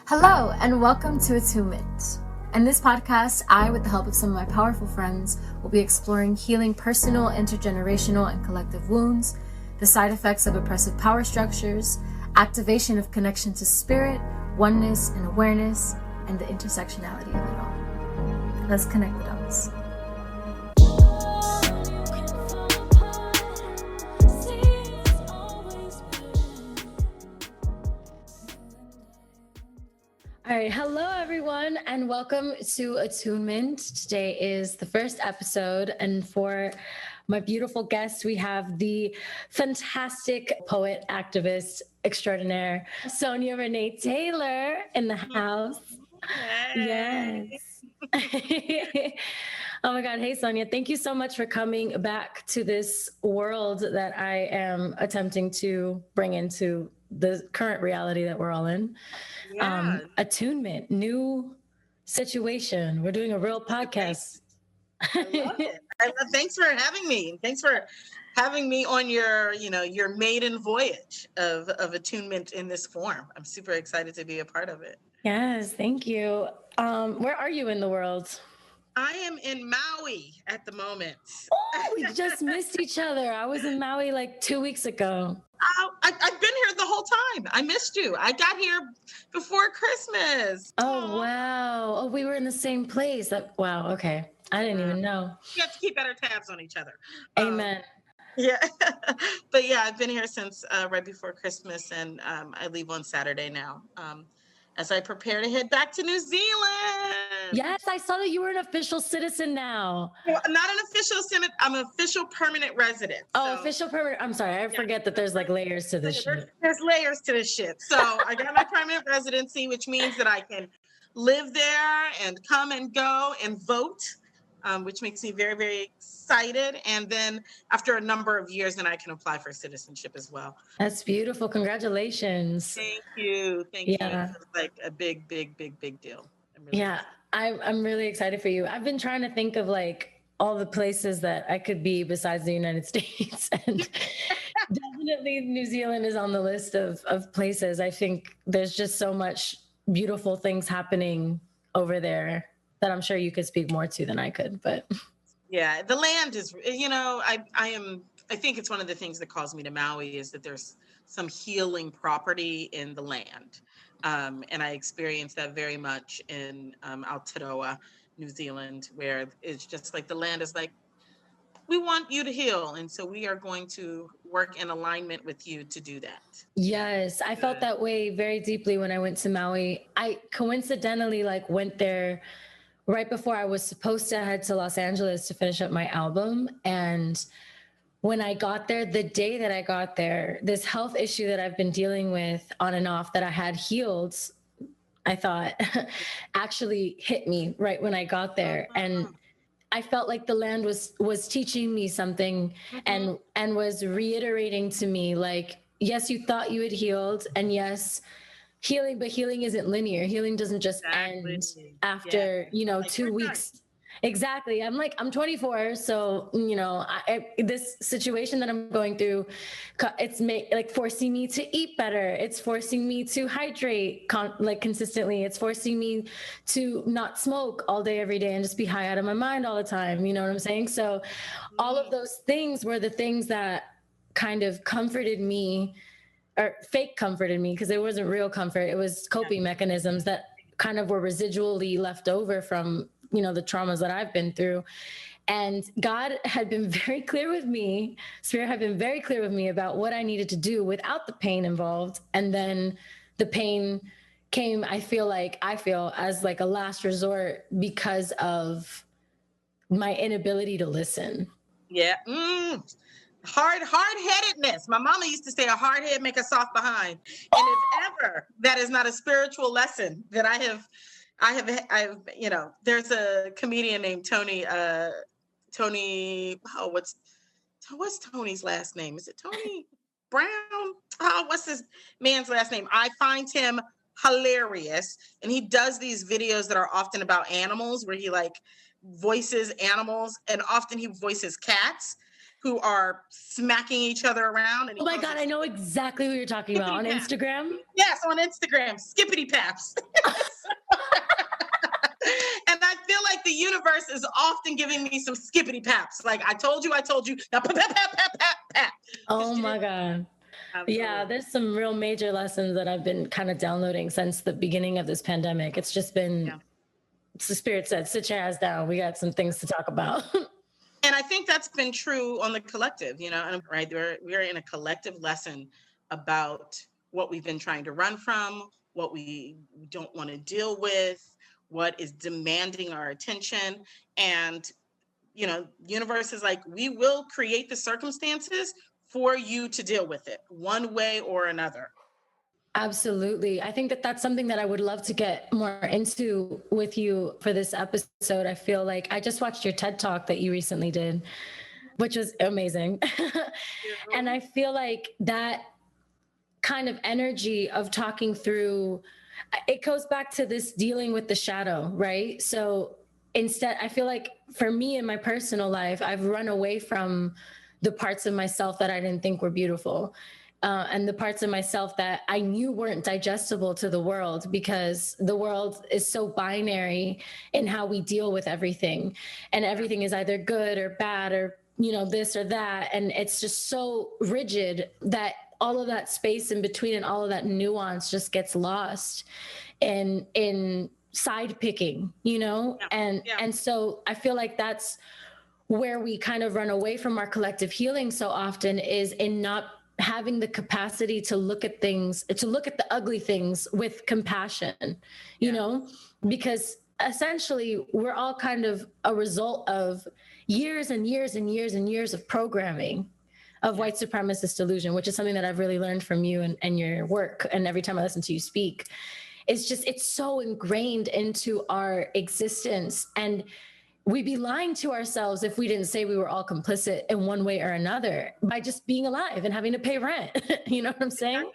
Hello, and welcome to Attunement. In this podcast, I, with the help of some of my powerful friends, will be exploring healing personal, intergenerational, and collective wounds, the side effects of oppressive power structures, activation of connection to spirit, oneness and awareness, and the intersectionality of it all. Let's connect the dots. All right. Hello, everyone, and welcome to Attunement. Today is the first episode, and for my beautiful guest, we have the fantastic poet, activist extraordinaire, Sonya Renee Taylor in the house. Yay. Yes. Oh my God. Hey, Sonya, thank you so much for coming back to this world that I am attempting to bring into the current reality that we're all in. Yeah. Attunement, new situation. We're doing a real podcast. I love it. Thanks for having me. Thanks for having me on your maiden voyage of attunement in this form. I'm super excited to be a part of it. Yes, thank you. Where are you in the world? I am in Maui at the moment. Oh, we just missed each other. I was in Maui like 2 weeks ago. I've been here the whole time. I missed you. I got here before Christmas. Oh, wow. Oh, we were in the same place. Wow. Okay. I didn't even know. We have to keep better tabs on each other. Amen. Yeah. But yeah, I've been here since right before Christmas, and I leave on Saturday now. As I prepare to head back to New Zealand. Yes, I saw that you were an official citizen now. Well, I'm not an official citizen. I'm an official permanent resident. Oh, official permanent. I'm sorry. I forget that there's like layers to this shit. There's layers to this shit. So I got my permanent residency, which means that I can live there and come and go and vote, which makes me very, very excited. And then after a number of years, then I can apply for citizenship as well. That's beautiful. Congratulations. Thank you. Thank you. It's like a big, big, big, big deal. I'm really excited for you. I've been trying to think of like all the places that I could be besides the United States. And definitely New Zealand is on the list of places. I think there's just so much beautiful things happening over there that I'm sure you could speak more to than I could, but yeah, the land is, I think it's one of the things that calls me to Maui is that there's some healing property in the land. And I experienced that very much in Aotearoa, New Zealand, where it's just like the land is like, we want you to heal. And so we are going to work in alignment with you to do that. Yes, I felt that way very deeply when I went to Maui. I coincidentally went there right before I was supposed to head to Los Angeles to finish up my album. And when I got there, the day that I got there, this health issue that I've been dealing with on and off that I had healed, I thought actually hit me right when I got there. And I felt like the land was teaching me something and was reiterating to me, like, yes, you thought you had healed, and yes, healing, but healing isn't linear. Healing doesn't just end after, 2 weeks. Exactly. I'm 24. So, this situation that I'm going through, it's forcing me to eat better. It's forcing me to hydrate consistently. It's forcing me to not smoke all day, every day, and just be high out of my mind all the time. You know what I'm saying? So all of those things were the things that kind of comforted me, or fake comforted me, because it wasn't real comfort. It was coping mechanisms that kind of were residually left over from the traumas that I've been through. And God had been very clear with me, Spirit had been very clear with me about what I needed to do without the pain involved. And then the pain came, I feel as like a last resort because of my inability to listen. Yeah. Hard-headedness. My mama used to say, a hard head make a soft behind. And if ever that is not a spiritual lesson that I have, there's a comedian named Tony, what's Tony's last name? Is it Tony Brown? What's this man's last name? I find him hilarious. And he does these videos that are often about animals, where he voices animals, and often he voices cats who are smacking each other around. And oh my God, I know exactly what you're talking about. On Instagram? Yes, on Instagram, skippity paps. And I feel like the universe is often giving me some skippity paps. Like, I told you, now pat, pat, pat, pat, pat, pat. Oh my God. Absolutely. Yeah, there's some real major lessons that I've been kind of downloading since the beginning of this pandemic. It's just been, it's the spirit said, sit your ass down. We got some things to talk about. And I think that's been true on the collective, you know, and right, we're in a collective lesson about what we've been trying to run from, what we don't want to deal with, what is demanding our attention. And, you know, universe is like, we will create the circumstances for you to deal with it one way or another. Absolutely. I think that that's something that I would love to get more into with you for this episode. I feel like I just watched your TED Talk that you recently did, which was amazing. And I feel like that kind of energy of talking through, it goes back to this dealing with the shadow, right? So instead, I feel like for me in my personal life, I've run away from the parts of myself that I didn't think were beautiful. And the parts of myself that I knew weren't digestible to the world, because the world is so binary in how we deal with everything. And everything is either good or bad or, you know, this or that. And it's just so rigid that all of that space in between and all of that nuance just gets lost in side picking, you know? And so I feel like that's where we kind of run away from our collective healing so often, is in not having the capacity to look at things, to look at the ugly things with compassion, you know, because essentially we're all kind of a result of years and years and years and years of programming of white supremacist delusion, which is something that I've really learned from you and your work. And every time I listen to you speak, it's just, it's so ingrained into our existence. And we'd be lying to ourselves if we didn't say we were all complicit in one way or another by just being alive and having to pay rent. You know what I'm saying?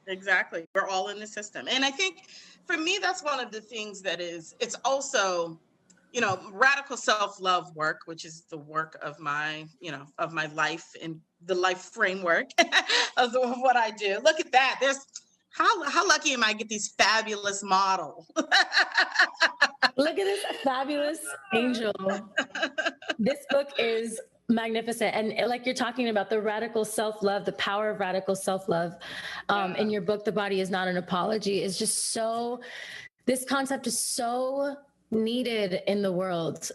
Exactly. We're all in the system. And I think for me, that's one of the things that is, it's also, you know, radical self-love work, which is the work of my, you know, of my life and the life framework of what I do. Look at that. There's, how lucky am I to get these fabulous models? Look at this fabulous angel. This book is magnificent. And like you're talking about the radical self-love, the power of radical self-love, in your book, The Body Is Not an Apology, is just so, this concept is so needed in the world.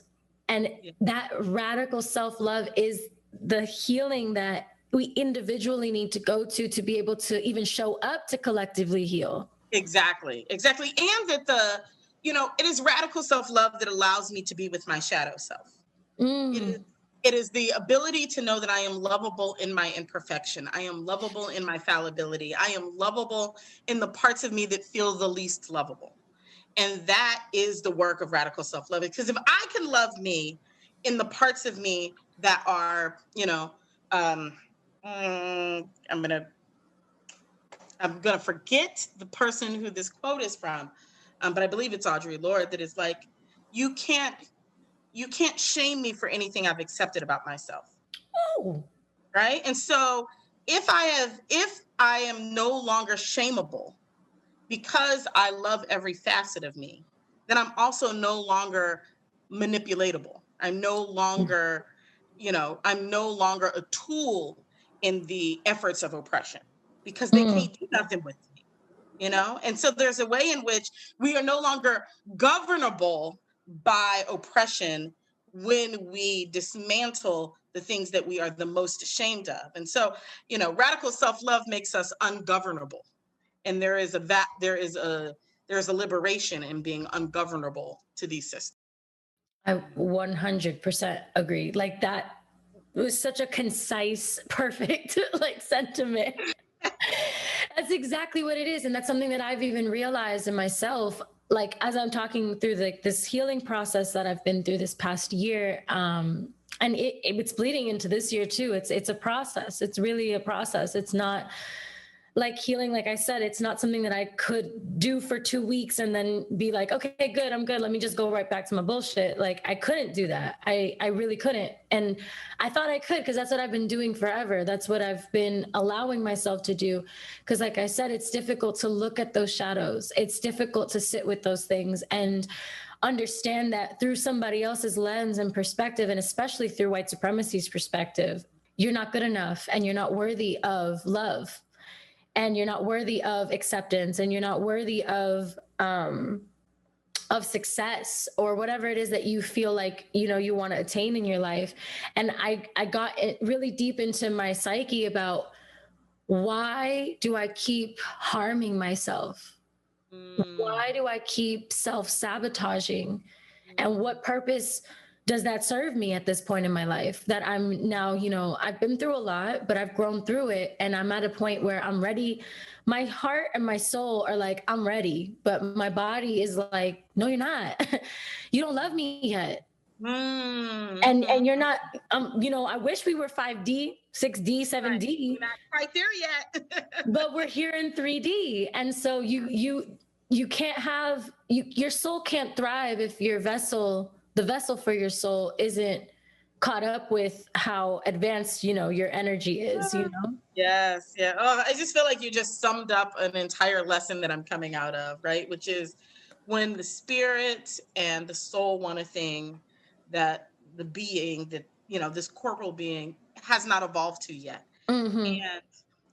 And that radical self-love is the healing that we individually need to go to be able to even show up to collectively heal. Exactly. And that you know, it is radical self-love that allows me to be with my shadow self. It is the ability to know that I am lovable in my imperfection. I am lovable in my fallibility. I am lovable in the parts of me that feel the least lovable. And that is the work of radical self-love. Because if I can love me in the parts of me that are, you know, I'm gonna forget the person who this quote is from, but I believe it's Audre Lorde, that is like, you can't shame me for anything I've accepted about myself. Oh. Right. And so if I am no longer shameable because I love every facet of me, then I'm also no longer manipulatable. I'm no longer, you know, I'm no longer a tool in the efforts of oppression, because they can't do nothing with me, you know? And so there's a way in which we are no longer governable by oppression when we dismantle the things that we are the most ashamed of. And so, you know, radical self-love makes us ungovernable. And there is a liberation in being ungovernable to these systems. I 100% agree. Like, that was such a concise, perfect like sentiment. That's exactly what it is. And that's something that I've even realized in myself, like as I'm talking through this healing process that I've been through this past year. And it's bleeding into this year too. It's a process. It's really a process. It's not like healing, like I said, it's not something that I could do for 2 weeks and then be like, okay, good, I'm good. Let me just go right back to my bullshit. Like I couldn't do that. I really couldn't. And I thought I could because that's what I've been doing forever. That's what I've been allowing myself to do. Because like I said, it's difficult to look at those shadows. It's difficult to sit with those things and understand that through somebody else's lens and perspective, and especially through white supremacy's perspective, you're not good enough and you're not worthy of love, and you're not worthy of acceptance, and you're not worthy of success or whatever it is that you feel like, you know, you want to attain in your life. And I got really deep into my psyche about, why do I keep harming myself? Why do I keep self-sabotaging? And what purpose does that serve me at this point in my life, that I'm now, you know, I've been through a lot, but I've grown through it. And I'm at a point where I'm ready. My heart and my soul are like, I'm ready. But my body is like, no, you're not. You don't love me yet. And you're not, you know, I wish we were 5D, 6D, 7D. We're not quite there yet. But we're here in 3D. And so you can't have, your soul can't thrive if your vessel, the vessel for your soul, isn't caught up with how advanced, you know, your energy is, you know? Yes. Yeah. Oh, I just feel like you just summed up an entire lesson that I'm coming out of, right? Which is when the spirit and the soul want a thing that the being, that, you know, this corporal being has not evolved to yet. And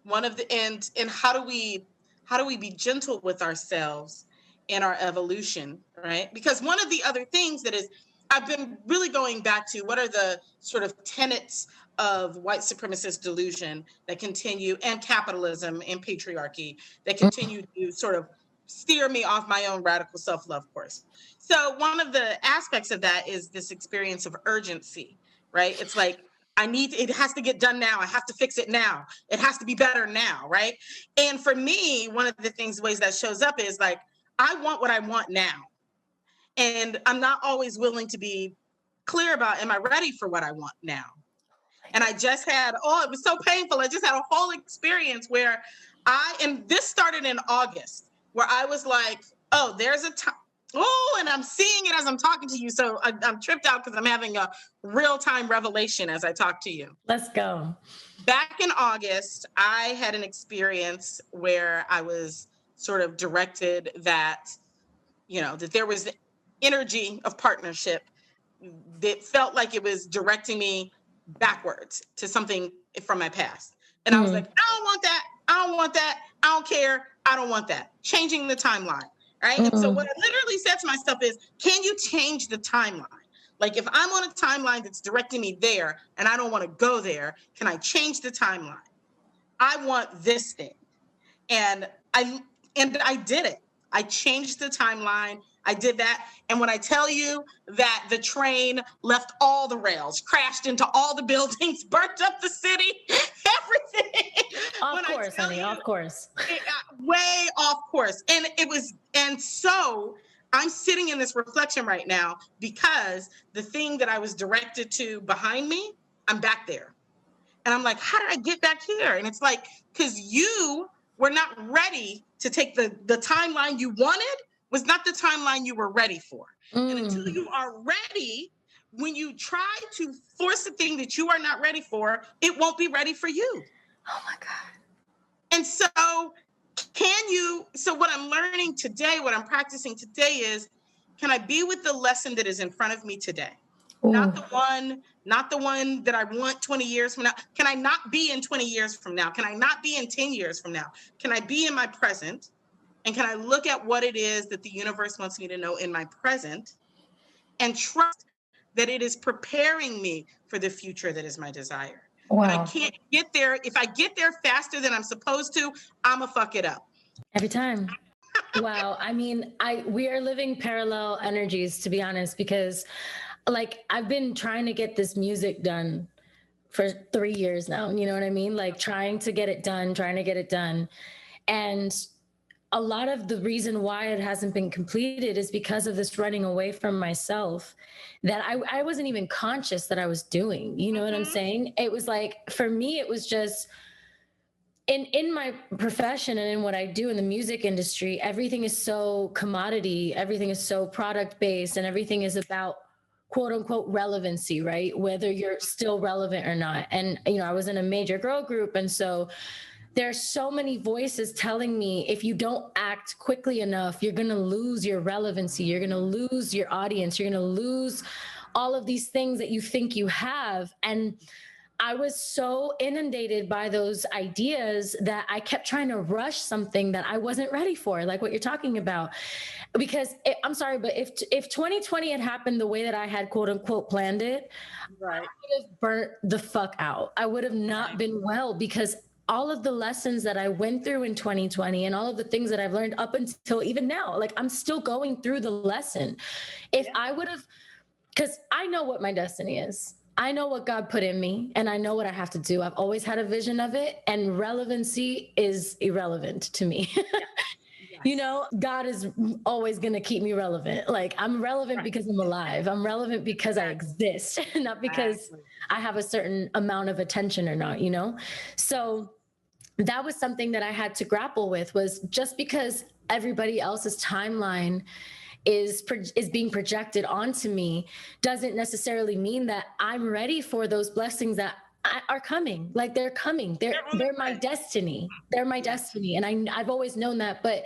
one of the, and how do we be gentle with ourselves in our evolution, right? Because one of the other things that is, I've been really going back to, what are the sort of tenets of white supremacist delusion that continue, and capitalism and patriarchy, that continue to sort of steer me off my own radical self-love course. So one of the aspects of that is this experience of urgency, right? It's like, it has to get done now. I have to fix it now. It has to be better now, right? And for me, one of the ways that shows up is like, I want what I want now. And I'm not always willing to be clear about, am I ready for what I want now? And I just had, it was so painful. I just had a whole experience where and this started in August, where I was like, oh, there's a time. Oh, and I'm seeing it as I'm talking to you. So I'm tripped out because I'm having a real-time revelation as I talk to you. Let's go. Back in August, I had an experience where I was sort of directed that, you know, that there was energy of partnership that felt like it was directing me backwards to something from my past. And I was like, I don't want that. I don't want that. I don't care. I don't want that. Changing the timeline. Right. And so what I literally said to myself is, can you change the timeline? Like, if I'm on a timeline that's directing me there and I don't want to go there, can I change the timeline? I want this thing. And I did it. I changed the timeline. I did that. And when I tell you that the train left all the rails, crashed into all the buildings, burnt up the city, everything. Of course, honey, of course. Way off course. And so I'm sitting in this reflection right now because the thing that I was directed to behind me, I'm back there. And I'm like, how did I get back here? And it's like, because you were not ready to take the timeline you wanted was not the timeline you were ready for. And until you are ready, when you try to force the thing that you are not ready for, it won't be ready for you. Oh my God. And so so what I'm learning today, what I'm practicing today is, can I be with the lesson that is in front of me today? Ooh. Not the one that I want 20 years from now. Can I not be in 20 years from now? Can I not be in 10 years from now? Can I be in my present? And can I look at what it is that the universe wants me to know in my present and trust that it is preparing me for the future that is my desire? Wow. But I can't get there. If I get there faster than I'm supposed to, I'm going to fuck it up. Every time. Wow. I mean, we are living parallel energies, to be honest, because like I've been trying to get this music done for 3 years now. You know what I mean? Like trying to get it done. And a lot of the reason why it hasn't been completed is because of this running away from myself that I wasn't even conscious that I was doing. You know what I'm saying? It was like, for me, it was just in my profession and in what I do in the music industry, everything is so commodity, everything is so product based, and everything is about quote unquote relevancy, right? Whether you're still relevant or not. And I was in a major girl group, and so there's so many voices telling me if you don't act quickly enough, you're going to lose your relevancy, you're going to lose your audience, you're going to lose all of these things that you think you have. And I was so inundated by those ideas that I kept trying to rush something that I wasn't ready for, like what you're talking about. Because I'm sorry, but if 2020 had happened the way that I had quote unquote planned it, Right. I would have burnt the fuck out. I would have not been well, because all of the lessons that I went through in 2020 and all of the things that I've learned up until even now, like I'm still going through the lesson. If I would have, because I know what my destiny is. I know what God put in me, and I know what I have to do. I've always had a vision of it, and relevancy is irrelevant to me. God is always going to keep me relevant. Like I'm relevant because I'm alive. I'm relevant because I exist, not because I have a certain amount of attention or not, So that was something that I had to grapple with, was just because everybody else's timeline is being projected onto me doesn't necessarily mean that I'm ready for those blessings that are coming. Like they're coming. They're my destiny. They're my destiny. And I've always known that, but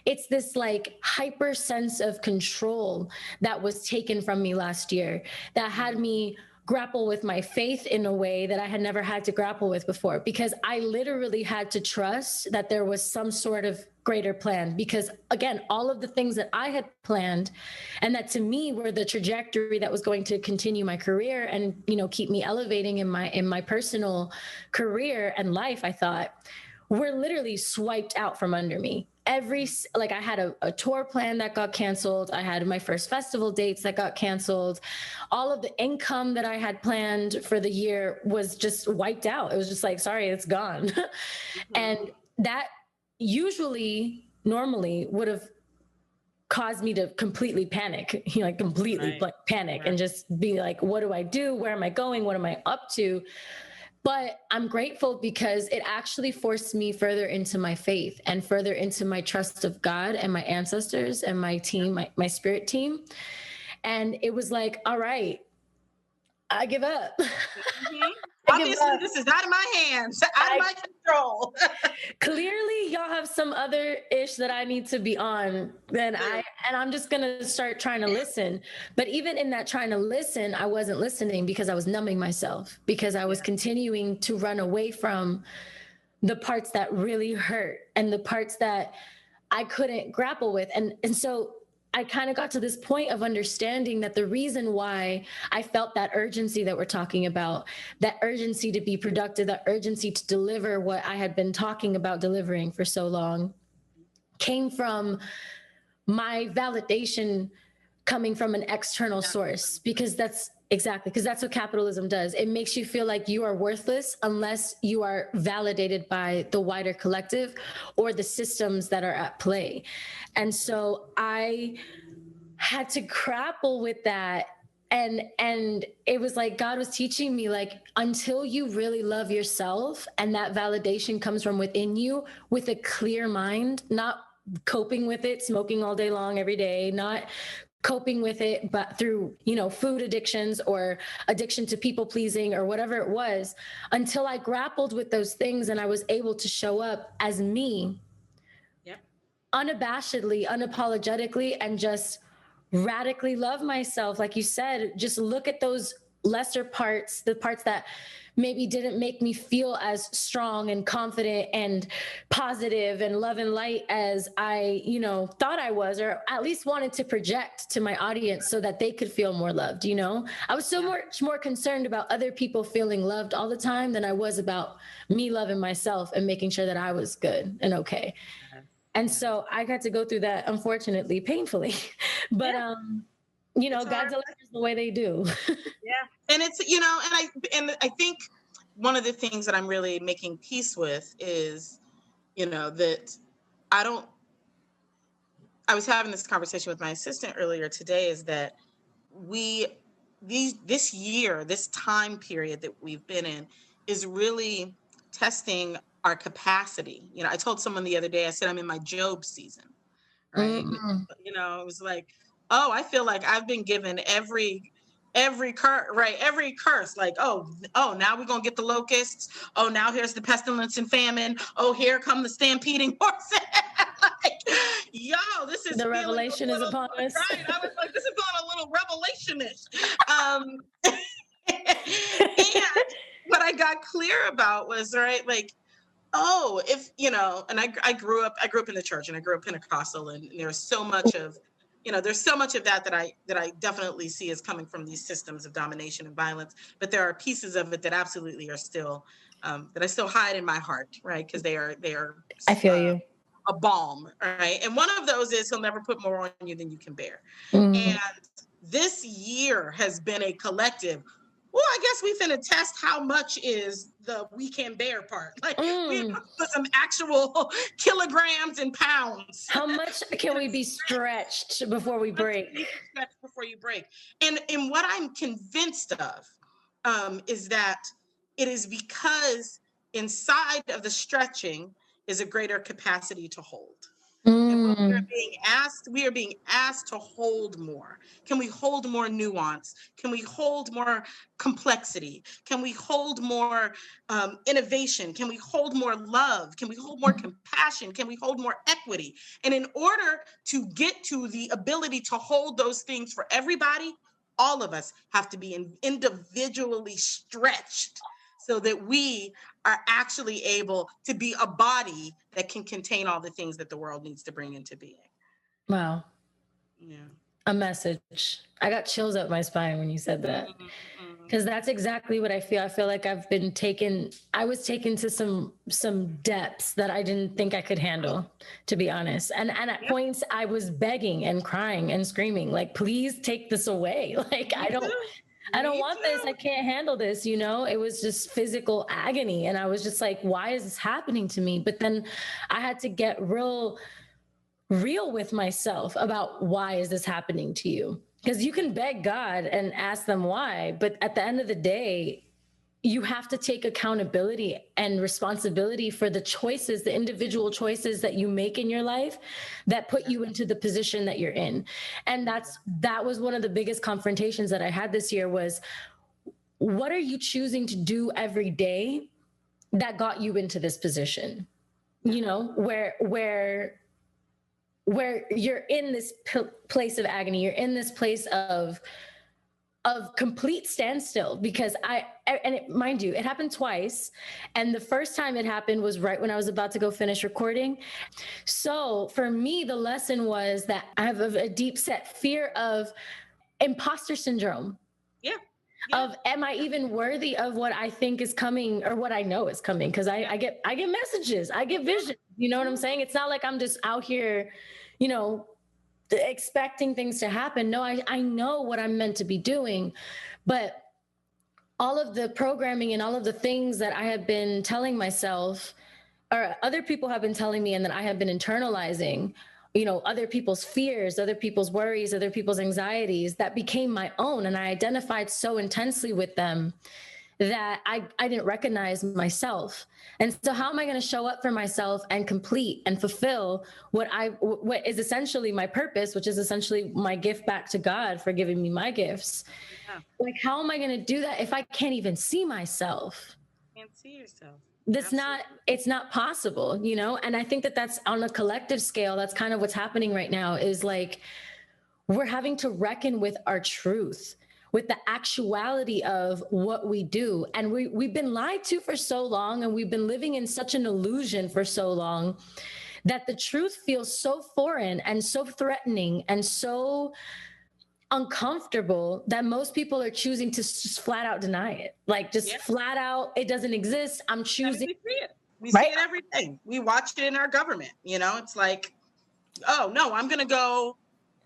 it's this like hyper sense of control that was taken from me last year that had me grapple with my faith in a way that I had never had to grapple with before, because I literally had to trust that there was some sort of greater plan. Because again, all of the things that I had planned and that to me were the trajectory that was going to continue my career and keep me elevating in my personal career and life, I thought were literally swiped out from under me. I had a tour plan that got canceled. I had my first festival dates that got canceled. All of the income that I had planned for the year was just wiped out. It was just like, sorry, it's gone. And that normally would have caused me to completely panic, panic and just be like, what do I do? Where am I going? What am I up to? But I'm grateful because it actually forced me further into my faith and further into my trust of God and my ancestors and my team, my spirit team. And it was like, all right, I give up. Obviously, this is out of my hands, out of my control. Clearly, y'all have some other ish that I need to be on. And I'm just gonna start trying to listen. But even in that trying to listen, I wasn't listening because I was numbing myself, because I was continuing to run away from the parts that really hurt and the parts that I couldn't grapple with. And so I kind of got to this point of understanding that the reason why I felt that urgency that we're talking about, that urgency to be productive, that urgency to deliver what I had been talking about delivering for so long, came from my validation coming from an external source, because that's what capitalism does. It makes you feel like you are worthless unless you are validated by the wider collective or the systems that are at play. And so I had to grapple with that. And it was like God was teaching me, like, until you really love yourself and that validation comes from within you with a clear mind, not coping with it, smoking all day long every day, not coping with it, but through, food addictions or addiction to people pleasing or whatever it was, until I grappled with those things and I was able to show up as me, unabashedly, unapologetically, and just radically love myself. Like you said, just look at those lesser parts, the parts that maybe didn't make me feel as strong and confident and positive and love and light as I, thought I was, or at least wanted to project to my audience so that they could feel more loved. I was so much more concerned about other people feeling loved all the time than I was about me loving myself and making sure that I was good and okay. And so I got to go through that, unfortunately, painfully, but, God delivers the way they do. And it's, and I think one of the things that I'm really making peace with is, that I was having this conversation with my assistant earlier today, is that this year, this time period that we've been in is really testing our capacity. You know, I told someone the other day, I said, I'm in my Job season, right? Mm. You know, it was like, oh, I feel like I've been given every curse, right? Every curse, like, oh, now we're gonna get the locusts. Oh, now here's the pestilence and famine. Oh, here come the stampeding horses. Like, yo, this is The feeling revelation a is little upon us. right. I was like, this is feeling a little revelationish. And what I got clear about was, right, like, oh, if you know, and I grew up in the church, and I grew up Pentecostal, and there's so much of, you know, there's so much of that I definitely see as coming from these systems of domination and violence. But there are pieces of it that absolutely are still that I still hide in my heart, right? Because they are I feel you. a balm, right? And one of those is he'll never put more on you than you can bear. Mm. And this year has been a collective. Well, I guess we finna test how much is the we can bear part. Like we have to put some actual kilograms and pounds. How much can we be stretched before we break? Stretched before you break. And what I'm convinced of is that it is because inside of the stretching is a greater capacity to hold. And when we are being asked to hold more. Can we hold more nuance? Can we hold more complexity? Can we hold more innovation? Can we hold more love? Can we hold more compassion? Can we hold more equity? And in order to get to the ability to hold those things for everybody, all of us have to be individually stretched so that we are actually able to be a body that can contain all the things that the world needs to bring into being. Wow. Yeah. A message. I got chills up my spine when you said that. Because that's exactly what I feel. I feel like I was taken to some depths that I didn't think I could handle, to be honest. And at points I was begging and crying and screaming, like, please take this away. Like, I don't want this. I can't handle this. You know, it was just physical agony. And I was just like, why is this happening to me? But then I had to get real with myself about why is this happening to you? Because you can beg God and ask them why, but at the end of the day, you have to take accountability and responsibility for the choices, the individual choices that you make in your life that put you into the position that you're in. And that was one of the biggest confrontations that I had this year was, what are you choosing to do every day that got you into this position? You know, where you're in this place of agony, you're in this place of complete standstill, because mind you, it happened twice. And the first time it happened was right when I was about to go finish recording. So for me, the lesson was that I have a deep set fear of imposter syndrome. Yeah. Of, am I even worthy of what I think is coming or what I know is coming? Because I get messages, I get visions. You know what I'm saying? It's not like I'm just out here, you know, expecting things to happen. No, I know what I'm meant to be doing. But all of the programming and all of the things that I have been telling myself, or other people have been telling me, and that I have been internalizing, you know, other people's fears, other people's worries, other people's anxieties, that became my own. And I identified so intensely with them that I didn't recognize myself. And so how am I going to show up for myself and complete and fulfill what is essentially my purpose, which is essentially my gift back to God for giving me my gifts? Yeah. Like, how am I going to do that if I can't even see myself? Can't see yourself. It's not possible, you know? And I think that that's on a collective scale. That's kind of what's happening right now, is like, we're having to reckon with our truth, with the actuality of what we do. And we've been lied to for so long, and we've been living in such an illusion for so long, that the truth feels so foreign and so threatening and so uncomfortable that most people are choosing to just flat out deny it. Like, just flat out, it doesn't exist. I'm choosing. We see it every day. We watch it in our government. You know, it's like, oh no, I'm going to go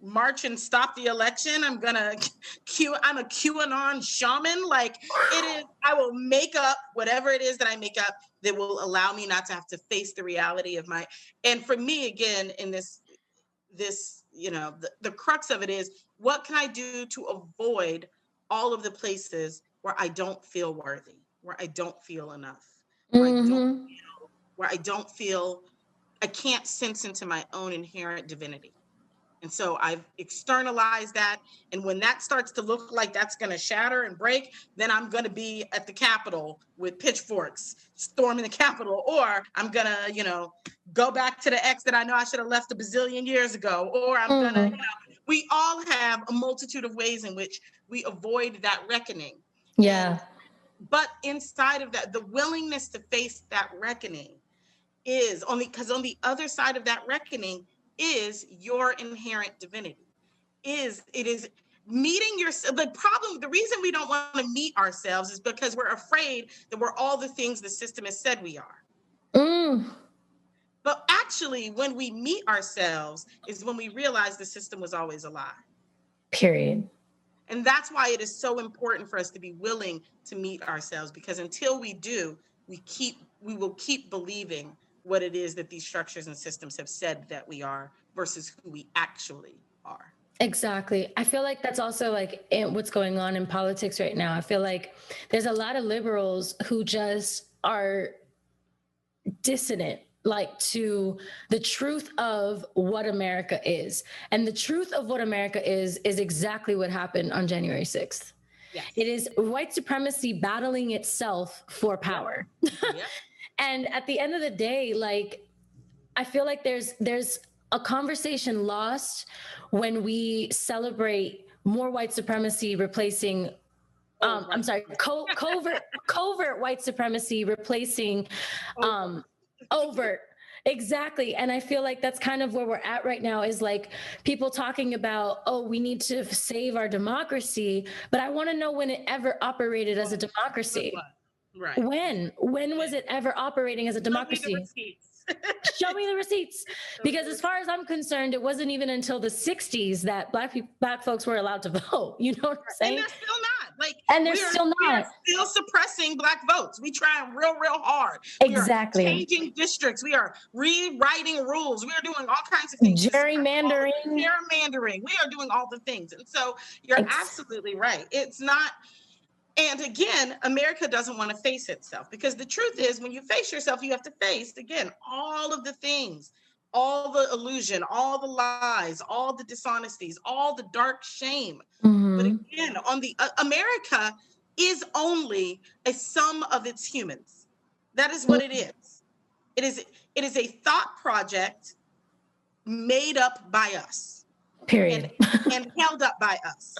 march and stop the election. I'm a QAnon shaman. Like, it is, I will make up whatever it is that I make up that will allow me not to have to face the reality of and for me, again, in this, you know, the crux of it is, what can I do to avoid all of the places where I don't feel worthy, where I don't feel enough, where I don't feel where I can't sense into my own inherent divinity. And so I've externalized that. And when that starts to look like that's going to shatter and break, then I'm going to be at the Capitol with pitchforks storming the Capitol, or I'm going to, go back to the ex that I know I should have left a bazillion years ago, or I'm going to, we all have a multitude of ways in which we avoid that reckoning. Yeah. But inside of that, the willingness to face that reckoning is because on the other side of that reckoning is your inherent divinity. It is meeting yourself. The reason we don't want to meet ourselves is because we're afraid that we're all the things the system has said we are. But actually, when we meet ourselves is when we realize the system was always a lie. Period. And that's why it is so important for us to be willing to meet ourselves, because until we do, we will keep believing what it is that these structures and systems have said that we are versus who we actually are. Exactly. I feel like that's also like what's going on in politics right now. I feel like there's a lot of liberals who just are dissonant, like, to the truth of what America is. And the truth of what America is exactly what happened on January 6th. Yes. It is white supremacy battling itself for power. Yep. And at the end of the day, like, I feel like there's a conversation lost when we celebrate more white supremacy replacing I'm sorry, covert white supremacy replacing overt. Exactly. And I feel like that's kind of where we're at right now, is like people talking about, oh, we need to save our democracy. But I want to know when it ever operated as a democracy. Right. When was it ever operating as a democracy? Show me the receipts. Because as far as I'm concerned, it wasn't even until the 60s that black folks were allowed to vote. You know what I'm saying? And they're still not. We are still suppressing black votes. We try real hard. Exactly. We are changing districts. We are rewriting rules. We are doing all kinds of things. Gerrymandering. We are doing all the things. And so you're absolutely right. It's not. And again, America doesn't want to face itself, because the truth is, when you face yourself, you have to face, again, all of the things, all the illusion, all the lies, all the dishonesties, all the dark shame. But again, America is only a sum of its humans. That is what it is. It is a thought project made up by us. Period. And held up by us.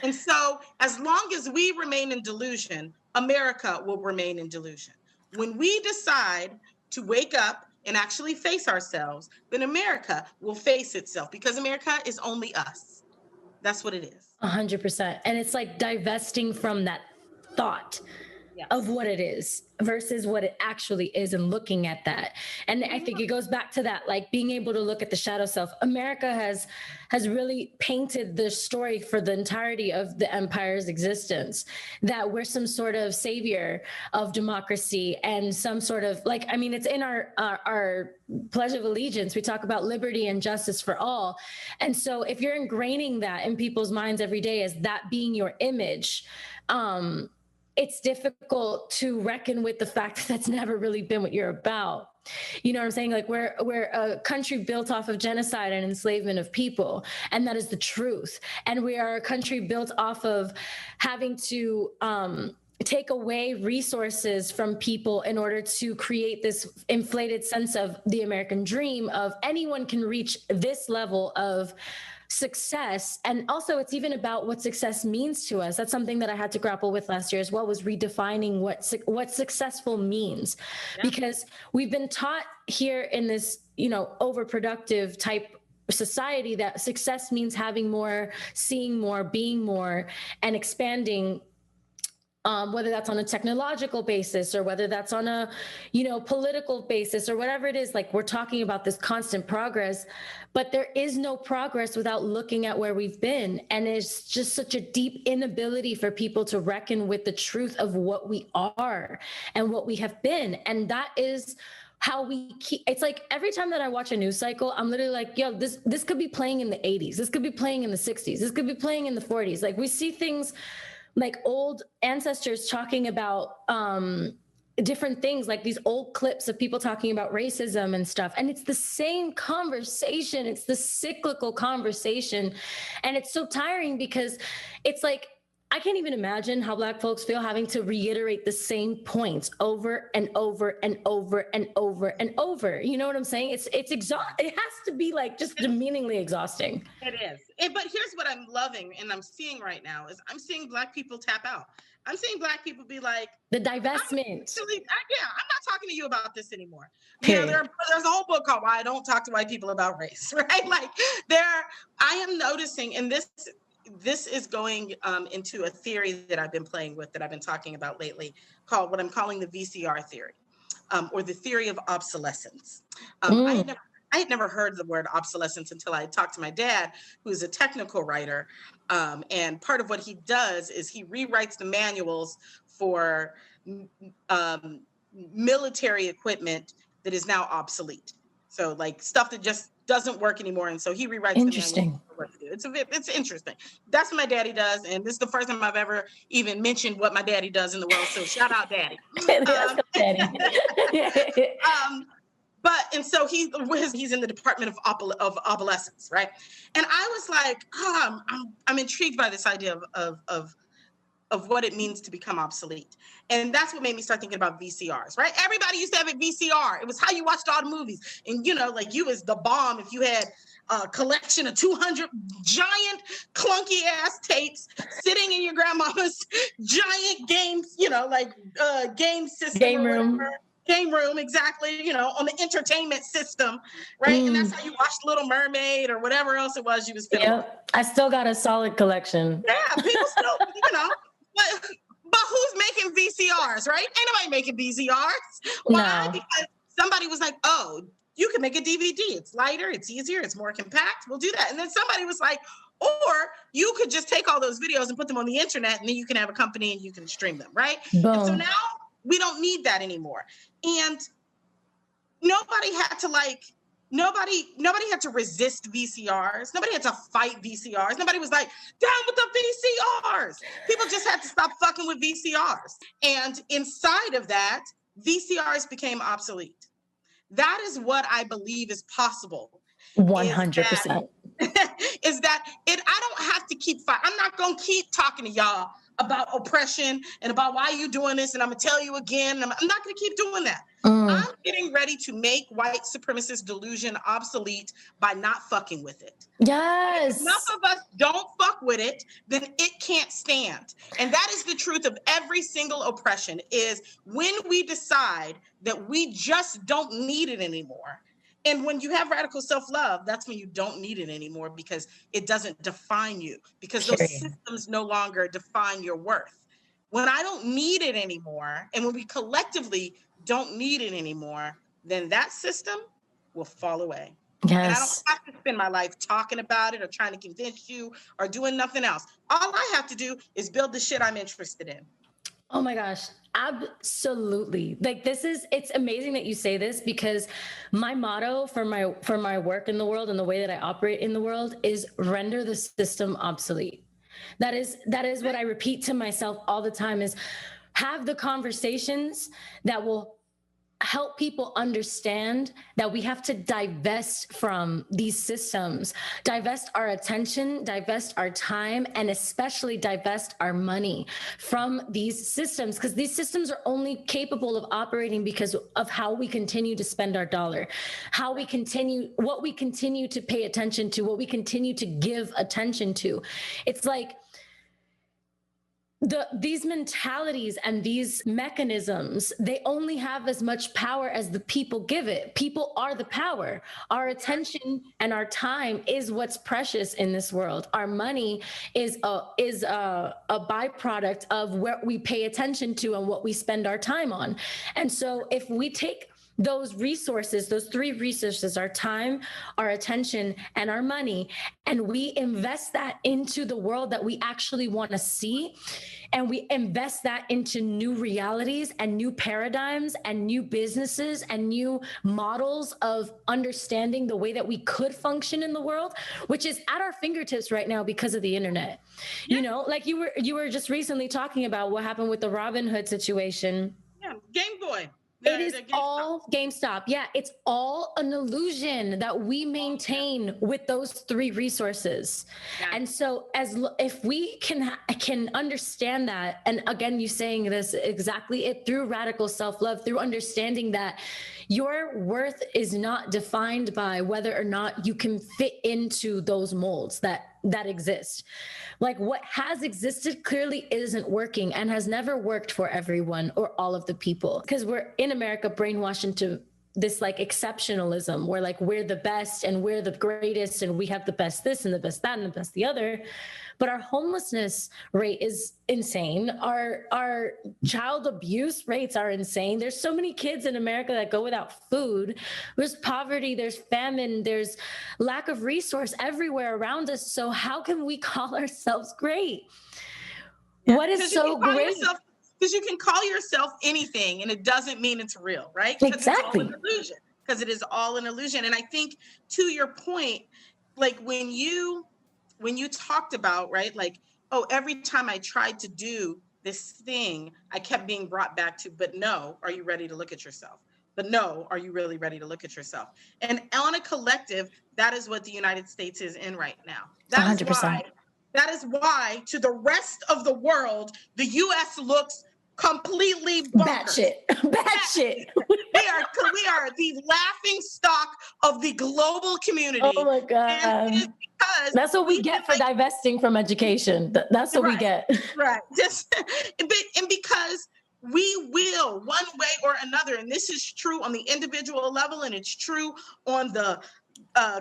And so as long as we remain in delusion, America will remain in delusion. When we decide to wake up and actually face ourselves, then America will face itself, because America is only us. That's what it is. 100%. And it's like divesting from that thought of what it is versus what it actually is, and looking at that. And I think it goes back to that, like being able to look at the shadow self. America has really painted the story for the entirety of the empire's existence, that we're some sort of savior of democracy and some sort of, like, I mean, it's in our Pledge of Allegiance. We talk about liberty and justice for all. And so if you're ingraining that in people's minds every day as that being your image, it's difficult to reckon with the fact that that's never really been what you're about. You know what I'm saying? Like, we're a country built off of genocide and enslavement of people, and that is the truth. And we are a country built off of having to take away resources from people in order to create this inflated sense of the American dream of anyone can reach this level of success. And also, it's even about what success means to us. That's something that I had to grapple with last year as well, was redefining what successful means. Because we've been taught here in this, overproductive type society that success means having more, seeing more, being more, and expanding, whether that's on a technological basis or whether that's on a, political basis or whatever it is. Like, we're talking about this constant progress, but there is no progress without looking at where we've been. And it's just such a deep inability for people to reckon with the truth of what we are and what we have been. And that is how we keep, it's like every time that I watch a news cycle, I'm literally like, yo, this could be playing in the 80s. This could be playing in the 60s. This could be playing in the 40s. Like, we see things like old ancestors talking about different things, like these old clips of people talking about racism and stuff. And it's the same conversation. It's the cyclical conversation. And it's so tiring because it's like, I can't even imagine how Black folks feel having to reiterate the same points over and over and over and over and over. You know what I'm saying? It's it has to be like just demeaningly exhausting. It is. But here's what I'm loving and I'm seeing right now is I'm seeing Black people tap out. I'm seeing Black people be like, the divestment. I'm not talking to you about this anymore. Yeah, there's a whole book called Why I Don't Talk to White People About Race, right? Like I am noticing, and this is going into a theory that I've been playing with, that I've been talking about lately, called what I'm calling the VCR theory, or the theory of obsolescence. I had never heard the word obsolescence until I talked to my dad, who's a technical writer. And part of what he does is he rewrites the manuals for military equipment that is now obsolete. So like stuff that just doesn't work anymore. And so he rewrites the manual for what to do. It's interesting. That's what my daddy does. And this is the first time I've ever even mentioned what my daddy does in the world. So shout out daddy. And so he's in the Department of Obsolescence, right? And I was like, I'm intrigued by this idea of what it means to become obsolete. And that's what made me start thinking about VCRs, right? Everybody used to have a VCR. It was how you watched all the movies. And, like you was the bomb if you had a collection of 200 giant clunky ass tapes sitting in your grandmama's giant games, game system. Game room, exactly, on the entertainment system, right? And that's how you watched Little Mermaid or whatever else it was you was filming. Yeah, I still got a solid collection. Yeah, people still, but who's making VCRs, right? Ain't nobody making VCRs. Why? No. Because somebody was like, oh, you can make a DVD. It's lighter, it's easier, it's more compact. We'll do that. And then somebody was like, or you could just take all those videos and put them on the internet, and then you can have a company and you can stream them, right? Boom. And so now we don't need that anymore. And nobody had to resist VCRs. Nobody had to fight VCRs. Nobody was like, down with the VCRs. People just had to stop fucking with VCRs. And inside of that, VCRs became obsolete. That is what I believe is possible. 100%. Is that I don't have to keep fighting. I'm not going to keep talking to y'all about oppression and about why you doing this. And I'm going to tell you again, I'm not going to keep doing that. I'm getting ready to make white supremacist delusion obsolete by not fucking with it. Yes. If enough of us don't fuck with it, then it can't stand. And that is the truth of every single oppression, is when we decide that we just don't need it anymore. And when you have radical self-love, that's when you don't need it anymore, because it doesn't define you, because those systems no longer define your worth. When I don't need it anymore, and when we collectively don't need it anymore, then that system will fall away. Yes. And I don't have to spend my life talking about it or trying to convince you or doing nothing else. All I have to do is build the shit I'm interested in. Oh my gosh, absolutely. Like it's amazing that you say this, because my motto for my work in the world and the way that I operate in the world is render the system obsolete. That is what I repeat to myself all the time, is have the conversations that will help people understand that we have to divest from these systems, divest our attention, divest our time, and especially divest our money from these systems, because these systems are only capable of operating because of how we continue to spend our dollar, what we continue to pay attention to, what we continue to give attention to. It's like these mentalities and these mechanisms, they only have as much power as the people give it. People are the power. Our attention and our time is what's precious in this world. Our money is a byproduct of what we pay attention to and what we spend our time on. And so if we take those resources, those three resources, our time, our attention, and our money, and we invest that into the world that we actually want to see, and we invest that into new realities and new paradigms and new businesses and new models of understanding the way that we could function in the world, which is at our fingertips right now because of the internet. Yeah. Like you were just recently talking about what happened with the Robin Hood situation. Yeah, Game Boy. It is all GameStop. Yeah, it's all an illusion that we maintain with those three resources. Yeah. And so if we can understand that, and again, you saying this exactly it through radical self-love, through understanding that your worth is not defined by whether or not you can fit into those molds that exist. Like what has existed clearly isn't working and has never worked for everyone or all of the people, because we're in America brainwashed into this like exceptionalism where like we're the best and we're the greatest and we have the best this and the best that and the best the other. But our homelessness rate is insane. Our child abuse rates are insane. There's so many kids in America that go without food. There's poverty, there's famine, there's lack of resource everywhere around us. So how can we call ourselves great? Yeah, what is so great? Because you can call yourself anything and it doesn't mean it's real, right? Exactly. Because it is all an illusion. And I think to your point, like when you talked about, right, like, oh, every time I tried to do this thing, I kept being brought back to, but no, are you ready to look at yourself? But no, are you really ready to look at yourself? And on a collective, that is what the United States is in right now. 100%. That is why to the rest of the world, the US looks completely bonkers. Batshit. We are the laughing stock of the global community. Oh my God. That's what we get for divesting from education. That's what we get. Right. And because we will one way or another, and this is true on the individual level, and it's true on the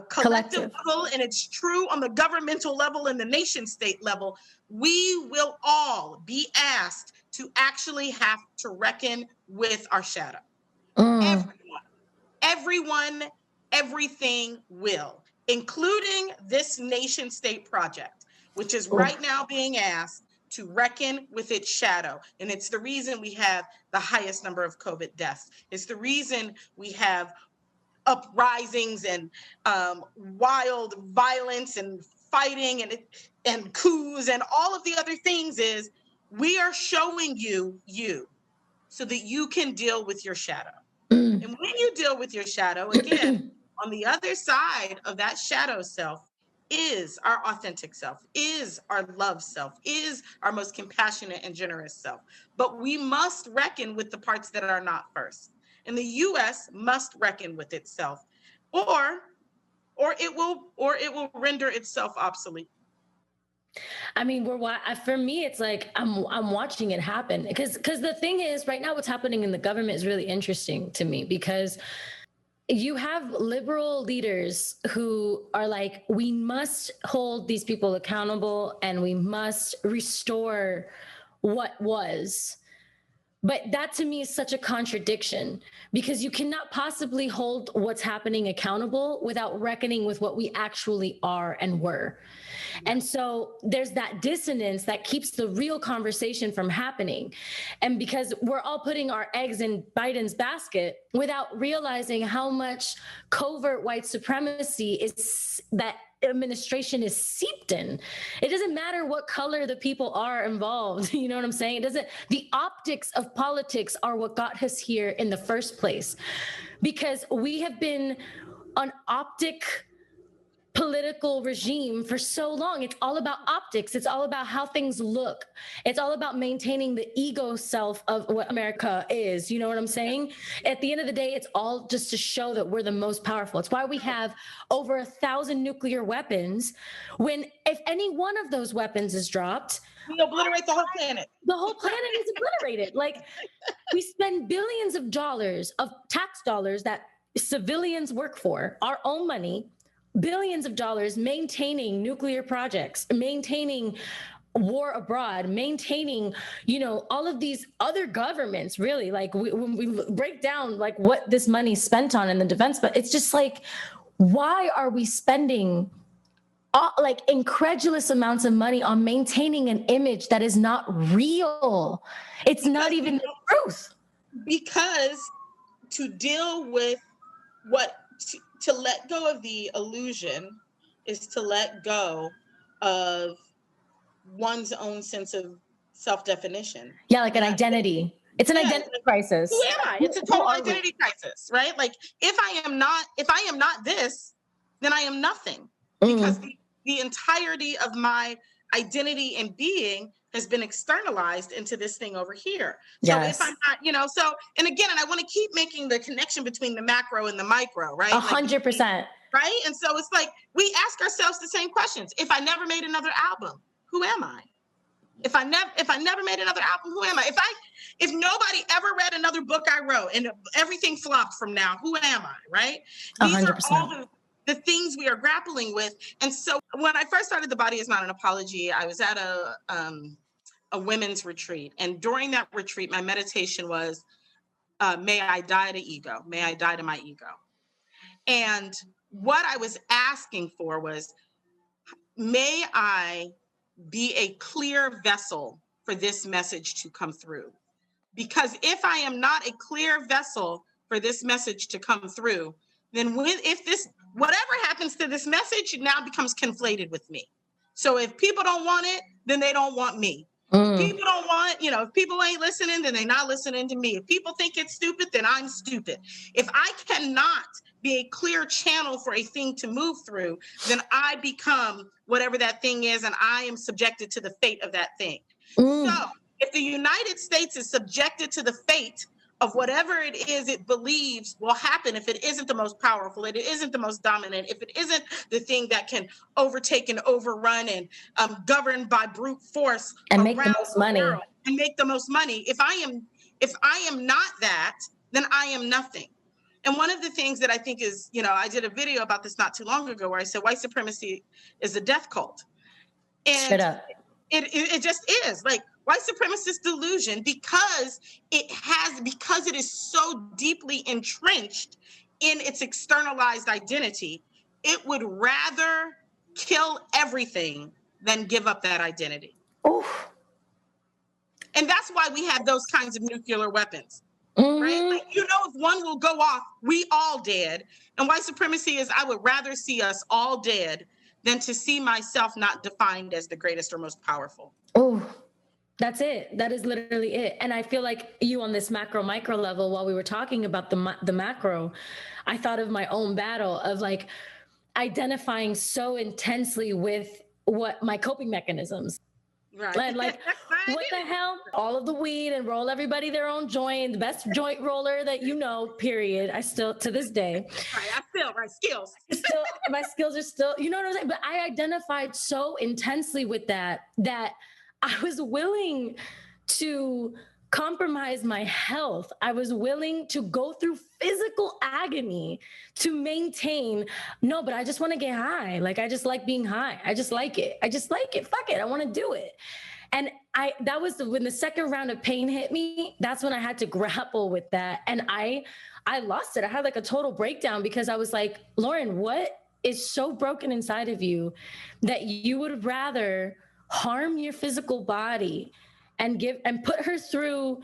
collective level, and it's true on the governmental level and the nation state level, we will all be asked to actually have to reckon with our shadow. Everyone, everything will, including this nation state project, which is right now being asked to reckon with its shadow. And it's the reason we have the highest number of COVID deaths. It's the reason we have uprisings and wild violence and fighting and coups and all of the other things. Is we are showing you so that you can deal with your shadow. And when you deal with your shadow, again, on the other side of that shadow self is our authentic self, is our love self, is our most compassionate and generous self. But we must reckon with the parts that are not first. And the US must reckon with itself, or it will render itself obsolete. I mean, for me, it's like I'm watching it happen because the thing is, right now, what's happening in the government is really interesting to me, because you have liberal leaders who are like, we must hold these people accountable and we must restore what was. But that to me is such a contradiction, because you cannot possibly hold what's happening accountable without reckoning with what we actually are and were. And so there's that dissonance that keeps the real conversation from happening. And because we're all putting our eggs in Biden's basket without realizing how much covert white supremacy is that administration is seeped in. It doesn't matter what color the people are involved. You know what I'm saying? The optics of politics are what got us here in the first place, because we have been an optic political regime for so long. It's all about optics. It's all about how things look. It's all about maintaining the ego self of what America is. You know what I'm saying? At the end of the day, it's all just to show that we're the most powerful. It's why we have over 1,000 nuclear weapons, when if any one of those weapons is dropped, we obliterate the whole planet. The whole planet is obliterated. Like, we spend billions of dollars of tax dollars that civilians work for, our own money, billions of dollars maintaining nuclear projects, maintaining war abroad, maintaining, all of these other governments, really. Like, when we break down like what this money's spent on in the defense, but it's just like, why are we spending like incredulous amounts of money on maintaining an image that is not real? It's not even the truth. Because to deal with to let go of the illusion is to let go of one's own sense of self-definition. Yeah, like an identity. It's an Yeah, identity crisis. who am I? It's a total identity crisis, right? Like if I am not this, then I am nothing. Because the entirety of my identity and being has been externalized into this thing over here. So Yes. if I'm not, and again, and I want to keep making the connection between the macro and the micro, right? 100%. Right? And so it's like, we ask ourselves the same questions. If I never made another album, who am I? If I never made another album, who am I? If nobody ever read another book I wrote and everything flopped from now, who am I? Right? These 100%. are all the things we are grappling with. And so when I first started The Body Is Not an Apology, I was at a women's retreat. And during that retreat, my meditation was, may I die to ego. May I die to my ego. And what I was asking for was, may I be a clear vessel for this message to come through. Because if I am not a clear vessel for this message to come through, then whatever happens to this message now becomes conflated with me. So if people don't want it, then they don't want me. If people don't want, if people ain't listening, then they're not listening to me. If people think it's stupid, then I'm stupid. If I cannot be a clear channel for a thing to move through, then I become whatever that thing is, and I am subjected to the fate of that thing. So if the United States is subjected to the fate of whatever it is it believes will happen, if it isn't the most powerful, if it isn't the most dominant, if it isn't the thing that can overtake and overrun and govern by brute force and make the most money and make the most money, if I am not that, then I am nothing. And one of the things that I think is, I did a video about this not too long ago where I said white supremacy is a death cult. And straight up. It just is like white supremacist delusion because it is so deeply entrenched in its externalized identity. It would rather kill everything than give up that identity. Oof. And that's why we have those kinds of nuclear weapons. Right? Like, if one will go off, we all dead. And white supremacy is, I would rather see us all dead than to see myself not defined as the greatest or most powerful. Oh, that's it. That is literally it. And I feel like you on this macro micro level, while we were talking about the macro, I thought of my own battle of like identifying so intensely with what my coping mechanisms. Right. And like, what the hell? All of the weed and roll everybody their own joint, the best joint roller that period. I still, to this day. Right, my skills. My skills are still, you know what I'm saying? But I identified so intensely with that I was willing to compromise my health. I was willing to go through physical agony to maintain, no, but I just want to get high. Like, I just like being high. I just like it. Fuck it. I want to do it. And that was when the second round of pain hit me. That's when I had to grapple with that. And I lost it. I had like a total breakdown because I was like, Lauren, what is so broken inside of you that you would rather harm your physical body and put her through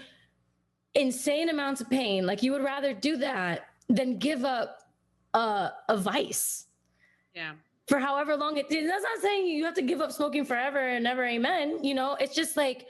insane amounts of pain? Like, you would rather do that than give up a vice. Yeah. For however long it is. That's not saying you have to give up smoking forever and never, amen. It's just like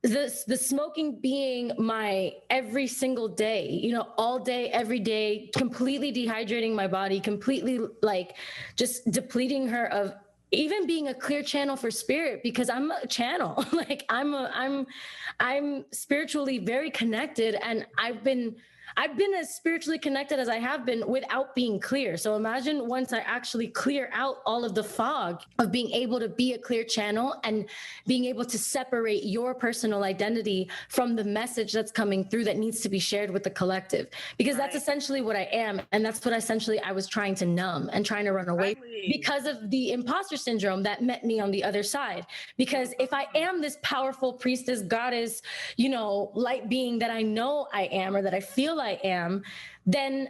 the smoking being my every single day, all day, every day, completely dehydrating my body, completely like just depleting her of even being a clear channel for spirit, because I'm a channel. Like I'm spiritually very connected, and I've been as spiritually connected as I have been without being clear. So imagine once I actually clear out all of the fog of being able to be a clear channel and being able to separate your personal identity from the message that's coming through that needs to be shared with the collective, because that's essentially what I am. And that's what essentially I was trying to numb and trying to run away because of the imposter syndrome that met me on the other side. Because if I am this powerful priestess, goddess, light being that I know I am, or that I feel I am, then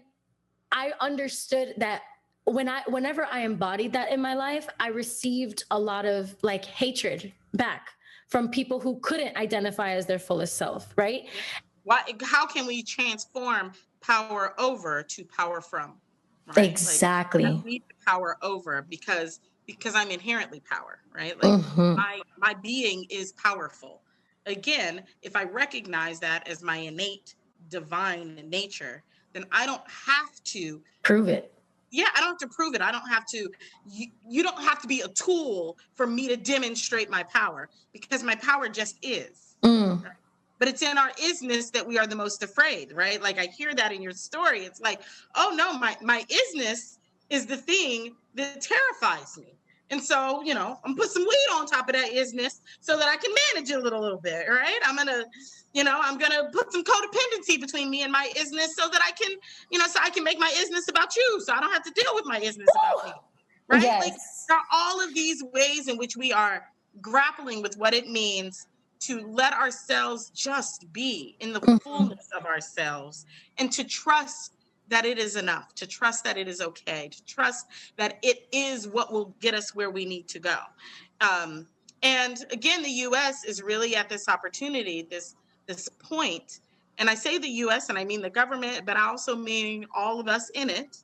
I understood that whenever I embodied that in my life, I received a lot of like hatred back from people who couldn't identify as their fullest self, right? How can we transform power over to power from? Right? Exactly. Like, I need power over because I'm inherently power, right? Like my being is powerful. again, if I recognize that as my innate divine nature, then I don't have to prove it. Yeah, I don't have to prove it. I don't have to, you don't have to be a tool for me to demonstrate my power, because my power just is. Mm. But it's in our isness that we are the most afraid, right? Like I hear that in your story. It's like, oh no, my isness is the thing that terrifies me. And so, I'm gonna put some weed on top of that isness so that I can manage it a little bit, right? I'm gonna put some codependency between me and my isness so that I can, so I can make my isness about you, so I don't have to deal with my isness about me, right? Yes. Like there are all of these ways in which we are grappling with what it means to let ourselves just be in the fullness of ourselves, and to trust that it is enough, to trust that it is okay, to trust that it is what will get us where we need to go. And again, the U.S. is really at this opportunity, this point. And I say the U.S. and I mean the government, but I also mean all of us in it.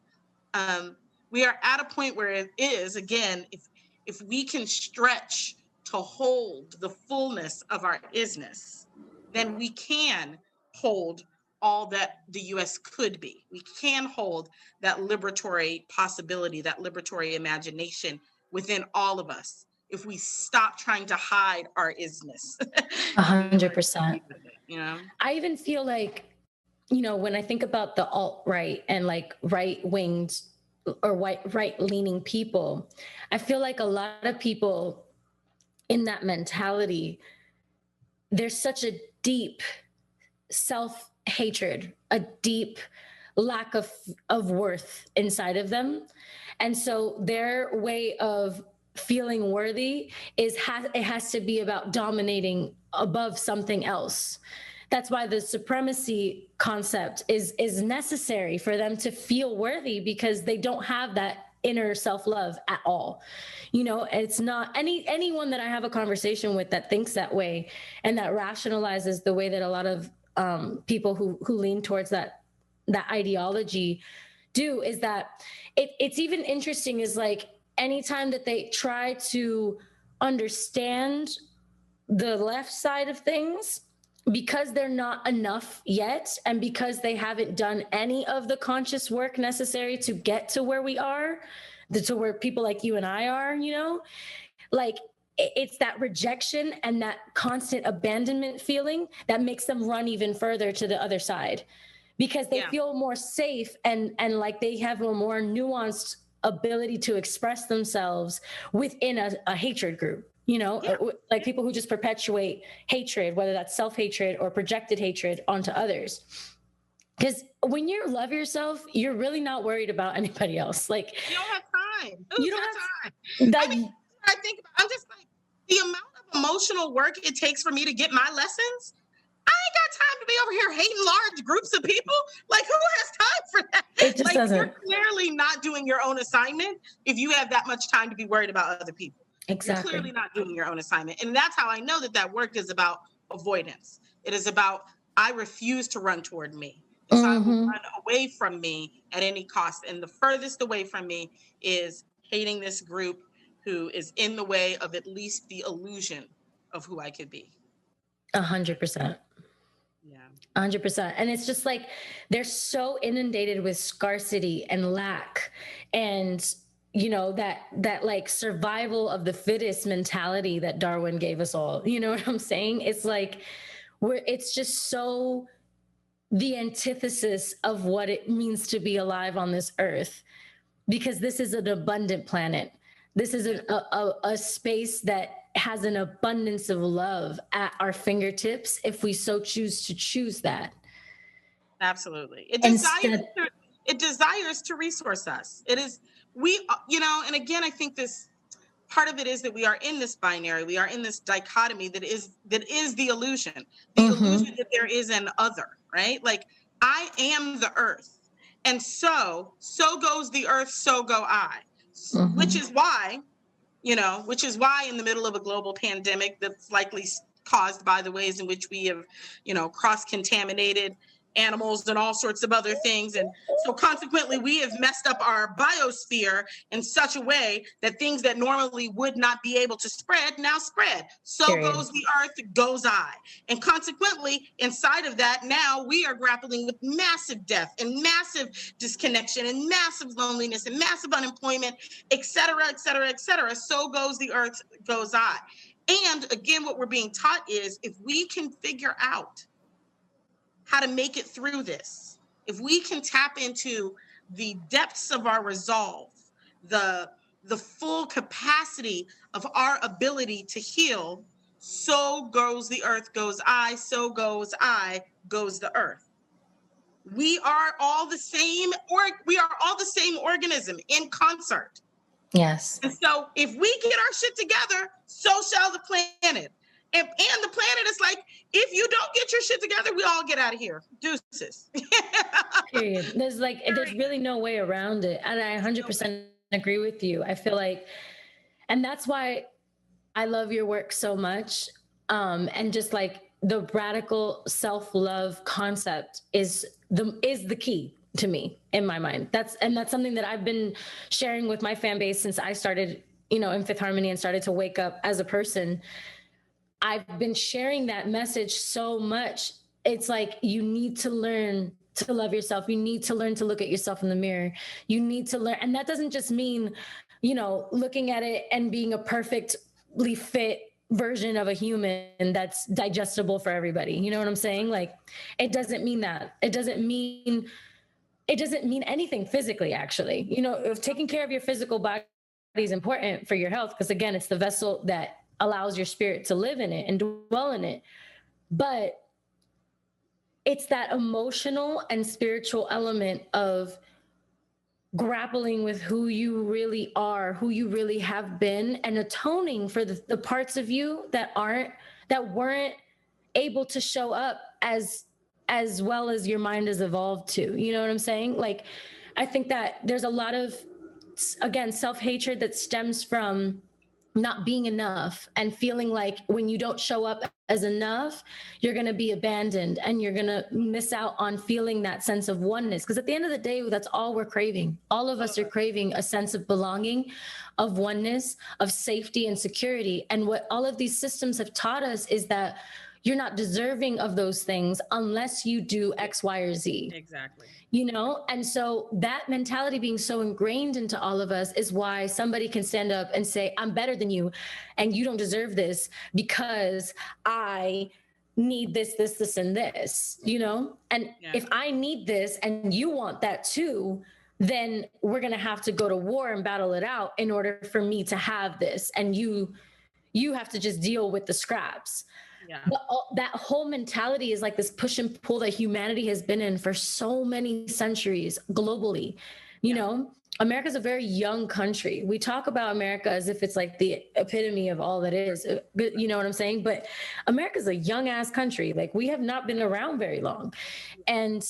We are at a point where it is, again, if we can stretch to hold the fullness of our isness, then we can hold all that the U.S. could be. We can hold that liberatory possibility, that liberatory imagination within all of us, if we stop trying to hide our isness. 100%. You know? I even feel like, when I think about the alt-right and like right-winged or right-leaning people, I feel like a lot of people in that mentality, there's such a deep self-hatred, a deep lack of worth inside of them. And so their way of feeling worthy it has to be about dominating above something else. That's why the supremacy concept is necessary for them to feel worthy, because they don't have that inner self-love at all. It's not anyone that I have a conversation with that thinks that way and that rationalizes the way that a lot of people who lean towards that ideology do, is that it's even interesting is like anytime that they try to understand the left side of things, because they're not enough yet, and because they haven't done any of the conscious work necessary to get to where we are, to where people like you and I are, like it's that rejection and that constant abandonment feeling that makes them run even further to the other side, because they feel more safe and like they have a more nuanced ability to express themselves within a hatred group. Like people who just perpetuate hatred, whether that's self-hatred or projected hatred onto others. Because when you love yourself, you're really not worried about anybody else. Like you don't have time. You don't have time. I think I'm just like, the amount of emotional work it takes for me to get my lessons. I ain't got time to be over here hating large groups of people. Like, who has time for that? It just doesn't. You're clearly not doing your own assignment if you have that much time to be worried about other people. Exactly. You're clearly not doing your own assignment. And that's how I know that work is about avoidance. It is about, I refuse to run toward me. And so I will run away from me at any cost. And the furthest away from me is hating this group who is in the way of at least the illusion of who I could be. 100%. Yeah. 100%. And it's just like, they're so inundated with scarcity and lack and, that like survival of the fittest mentality that Darwin gave us all. You know what I'm saying? It's like, it's just so the antithesis of what it means to be alive on this earth, because this is an abundant planet. This is a space that has an abundance of love at our fingertips if we so choose to choose that. Absolutely. It desires to resource us. It is, and again, I think this part of it is that we are in this binary, we are in this dichotomy that is the illusion, illusion that there is an other, right? Like, I am the earth. And so goes the earth, so go I. Which is why in the middle of a global pandemic that's likely caused by the ways in which we have, cross-contaminated animals and all sorts of other things. And so consequently, we have messed up our biosphere in such a way that things that normally would not be able to spread now spread. So Period. goes the earth, goes I. And consequently, inside of that, now we are grappling with massive death and massive disconnection and massive loneliness and massive unemployment, et cetera, et cetera, et cetera. So goes the earth, goes I. And again, what we're being taught is if we can figure out how to make it through this, if we can tap into the depths of our resolve, the full capacity of our ability to heal, so goes the earth, goes I, so goes I, goes the earth. We are all the same, or we are all the same organism in concert. Yes. And so if we get our shit together, so shall the planet. And the planet is like, if you don't get your shit together, we all get out of here. Deuces. Period. There's really no way around it. And I 100% agree with you. I feel like, and that's why I love your work so much. And just like the radical self-love concept is the key to me in my mind. That's something that I've been sharing with my fan base since I started, in Fifth Harmony and started to wake up as a person. I've been sharing that message so much. It's like, you need to learn to love yourself. You need to learn to look at yourself in the mirror. You need to learn. And that doesn't just mean, looking at it and being a perfectly fit version of a human that's digestible for everybody. You know what I'm saying? Like, it doesn't mean that. It doesn't mean anything physically, actually. If taking care of your physical body is important for your health, because again, it's the vessel that allows your spirit to live in it and dwell in it. But it's that emotional and spiritual element of grappling with who you really are, who you really have been, and atoning for the parts of you that weren't able to show up as well as your mind has evolved to. You know what I'm saying? Like, I think that there's a lot of, again, self-hatred that stems from not being enough and feeling like when you don't show up as enough, you're going to be abandoned and you're going to miss out on feeling that sense of oneness. Because at the end of the day, that's all we're craving. All of us are craving a sense of belonging, of oneness, of safety and security. And what all of these systems have taught us is that you're not deserving of those things unless you do X, Y, or Z. Exactly. And so that mentality being so ingrained into all of us is why somebody can stand up and say, I'm better than you and you don't deserve this because I need this, and this, And if I need this and you want that too, then we're going to have to go to war and battle it out in order for me to have this. And you have to just deal with the scraps. Yeah. But that whole mentality is like this push and pull that humanity has been in for so many centuries globally. America's a very young country. We talk about America as if it's like the epitome of all that is, you know what I'm saying? But America's a young ass country. Like, we have not been around very long. And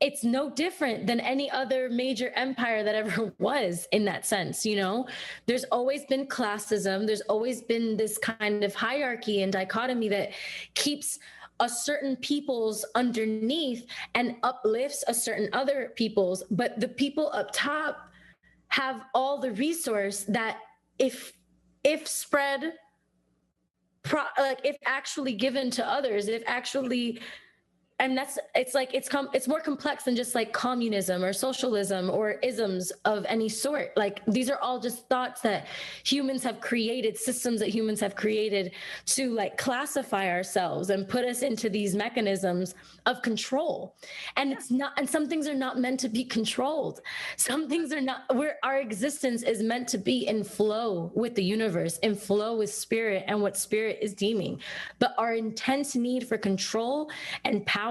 it's no different than any other major empire that ever was in that sense. There's always been classism. There's always been this kind of hierarchy and dichotomy that keeps a certain people's underneath and uplifts a certain other people's. But the people up top have all the resource that if spread, if actually given to others, if actually. And it's more complex than just like communism or socialism or isms of any sort. Like, these are all just thoughts that humans have created, systems that humans have created to like classify ourselves and put us into these mechanisms of control. And it's not, and some things are not meant to be controlled. Some things are not, our existence is meant to be in flow with the universe, in flow with spirit and what spirit is deeming. But our intense need for control and power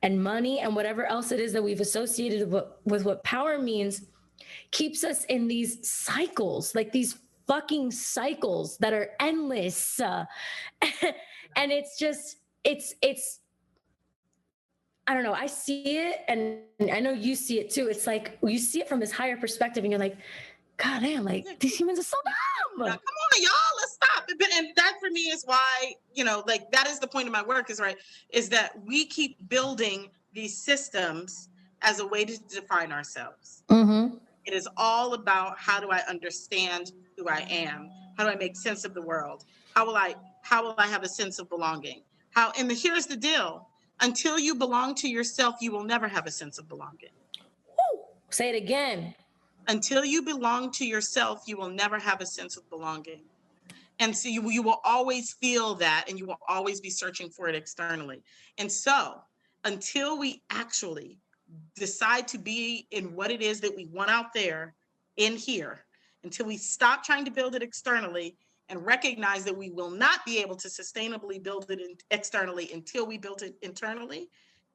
and money and whatever else it is that we've associated with what power means keeps us in these cycles, like these fucking cycles that are endless. And it's just, it's, I don't know. I see it, and I know you see it too. It's like, you see it from this higher perspective and you're like, God damn, like, these humans are so dumb. Now, come on, y'all, let's stop. And that for me is why, like, that is the point of my work is that we keep building these systems as a way to define ourselves. Mm-hmm. It is all about, how do I understand who I am? How do I make sense of the world? How will I have a sense of belonging? Here's the deal. Until you belong to yourself, you will never have a sense of belonging. Woo! Say it again. Until you belong to yourself, you will never have a sense of belonging. And so you will always feel that, and you will always be searching for it externally. And so until we actually decide to be in what it is that we want out there in here, until we stop trying to build it externally and recognize that we will not be able to sustainably build it externally until we build it internally,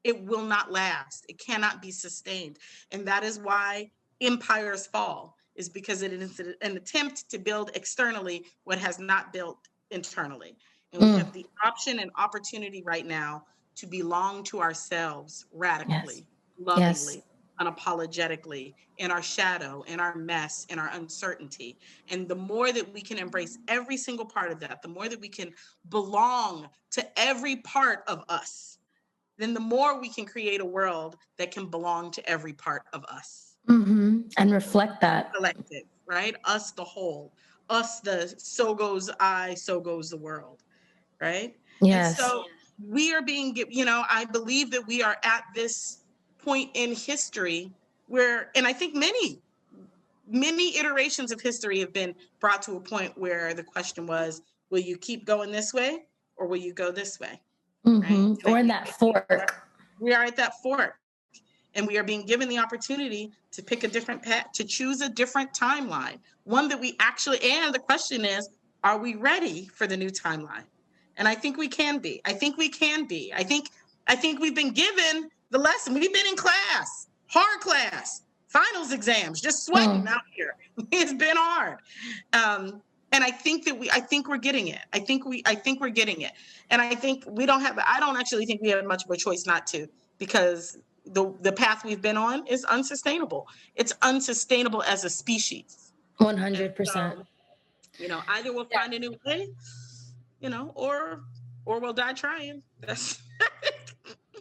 it will not last. It cannot be sustained. And that is why empires fall, is because it is an attempt to build externally what has not built internally. And we have the option and opportunity right now to belong to ourselves radically, lovingly, unapologetically, in our shadow, in our mess, in our uncertainty. And the more that we can embrace every single part of that, the more that we can belong to every part of us, then the more we can create a world that can belong to every part of us. Mm-hmm. And reflect that. Collective, right? Us, the whole. Us, the so goes I, so goes the world, right? Yes. And so we are being, I believe that we are at this point in history where, and I think many iterations of history have been brought to a point where the question was, will you keep going this way or will you go this way? Mm-hmm. Right? Or in that fork. We are at that fork. And we are being given the opportunity to pick a different path, to choose a different timeline, one that we actually, and the question is, are we ready for the new timeline? And I think we can be. I think we've been given the lesson. We've been in class, hard class, finals exams, just sweating out here. It's been hard. And I think we're getting it. I think we're getting it. And I think I don't actually think we have much of a choice not to, because the path we've been on is unsustainable. It's unsustainable as a species. 100%. Either we'll find a new way, or we'll die trying. That's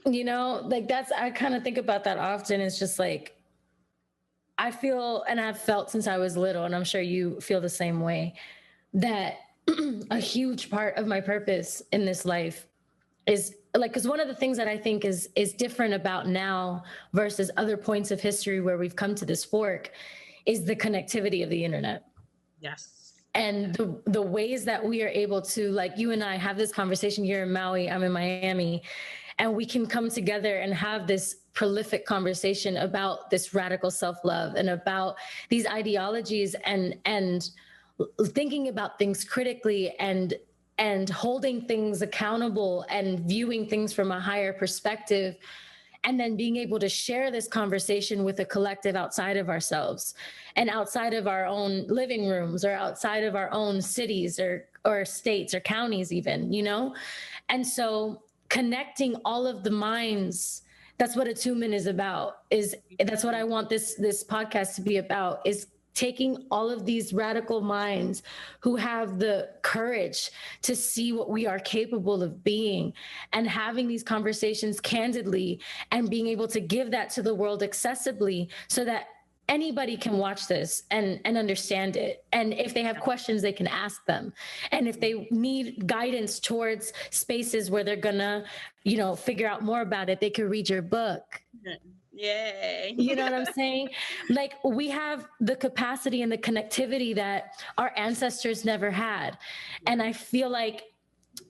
I kind of think about that often. It's just like, I feel, and I've felt since I was little, and I'm sure you feel the same way, that a huge part of my purpose in this life is because one of the things that I think is different about now versus other points of history where we've come to this fork is the connectivity of the internet. Yes. And the ways that we are able to, like you and I have this conversation. You're in Maui, I'm in Miami, and we can come together and have this prolific conversation about this radical self-love and about these ideologies and thinking about things critically and holding things accountable and viewing things from a higher perspective, and then being able to share this conversation with a collective outside of ourselves and outside of our own living rooms or outside of our own cities or states or counties even, And so connecting all of the minds, that's what Attunement is about. That's what I want this podcast to be about, is taking all of these radical minds who have the courage to see what we are capable of being and having these conversations candidly and being able to give that to the world accessibly so that anybody can watch this and understand it. And if they have questions, they can ask them. And if they need guidance towards spaces where they're gonna, figure out more about it, they could read your book. Yay. You know what I'm saying? Like, we have the capacity and the connectivity that our ancestors never had. And I feel like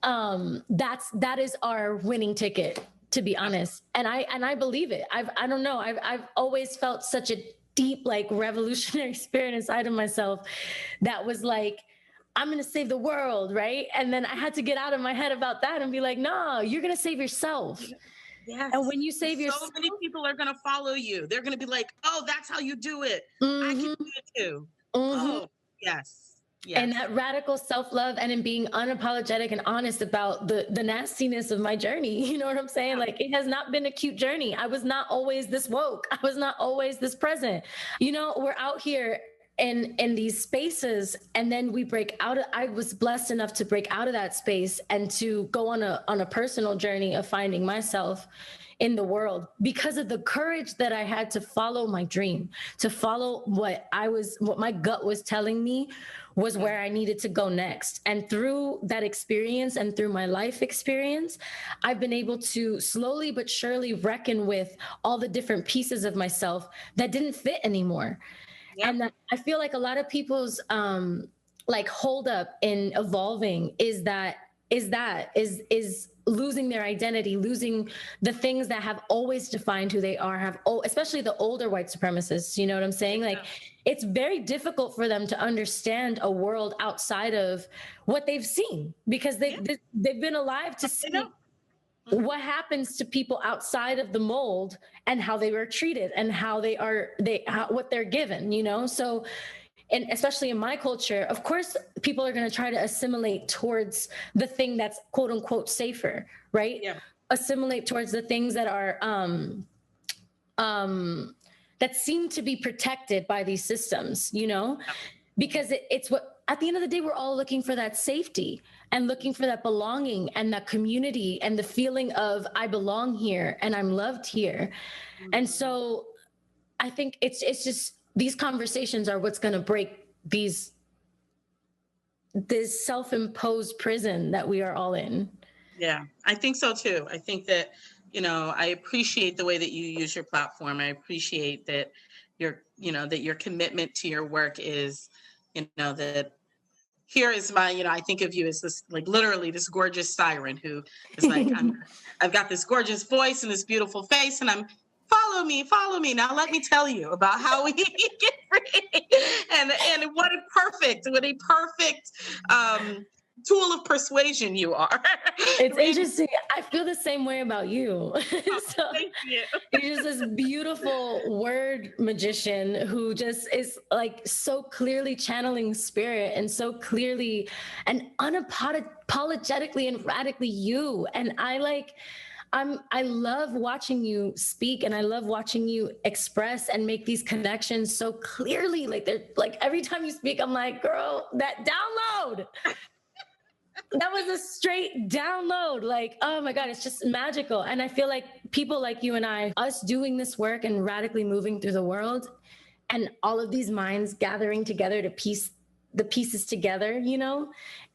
that is our winning ticket, to be honest. And I believe it. I don't know. I've always felt such a deep, revolutionary spirit inside of myself that was like, I'm going to save the world, right? And then I had to get out of my head about that and be like, no, you're going to save yourself. Yes. And when you save yourself, so many people are going to follow you. They're going to be like, oh, that's how you do it. I can do it too. Oh, yes. And that radical self-love and in being unapologetic and honest about the nastiness of my journey. You know what I'm saying? Like, it has not been a cute journey. I was not always this woke. I was not always this present. We're out here in these spaces, and then we break out of, I was blessed enough to break out of that space and to go on a personal journey of finding myself in the world because of the courage that I had to follow my dream, to follow what my gut was telling me was where I needed to go next. And through that experience and through my life experience, I've been able to slowly but surely reckon with all the different pieces of myself that didn't fit anymore. Yep. And that, I feel like a lot of people's like hold up in evolving is losing their identity, losing the things that have always defined who they are, especially the older white supremacists, you know what I'm saying? Like, it's very difficult for them to understand a world outside of what they've seen, because they've been alive to see what happens to people outside of the mold and how they were treated and what they're given, you know? So, and especially in my culture, of course, people are going to try to assimilate towards the thing that's quote unquote safer, right? Yeah. Assimilate towards the things that are, that seem to be protected by these systems, you know, because it's what, at the end of the day, we're all looking for that safety and looking for that belonging and that community and the feeling of I belong here and I'm loved here. And so I think it's just, these conversations are what's going to break this self-imposed prison that we are all in. Yeah, I think so too. I think that, I appreciate the way that you use your platform. I appreciate that your commitment to your work is, that here is my, I think of you as this, like, literally this gorgeous siren who is like, I've got this gorgeous voice and this beautiful face, and I'm, follow me. Now let me tell you about how we get free. And what a perfect tool of persuasion you are. It's interesting. I feel the same way about you. So Thank you. you're just this beautiful word magician who just is like so clearly channeling spirit and so clearly and unapologetically and radically you. And I love watching you speak, and I love watching you express and make these connections so clearly. Like, they're like, every time you speak, I'm like, girl, that download. That was a straight download. Like, oh my God, it's just magical. And I feel like people like you and us doing this work and radically moving through the world, and all of these minds gathering together to piece the pieces together,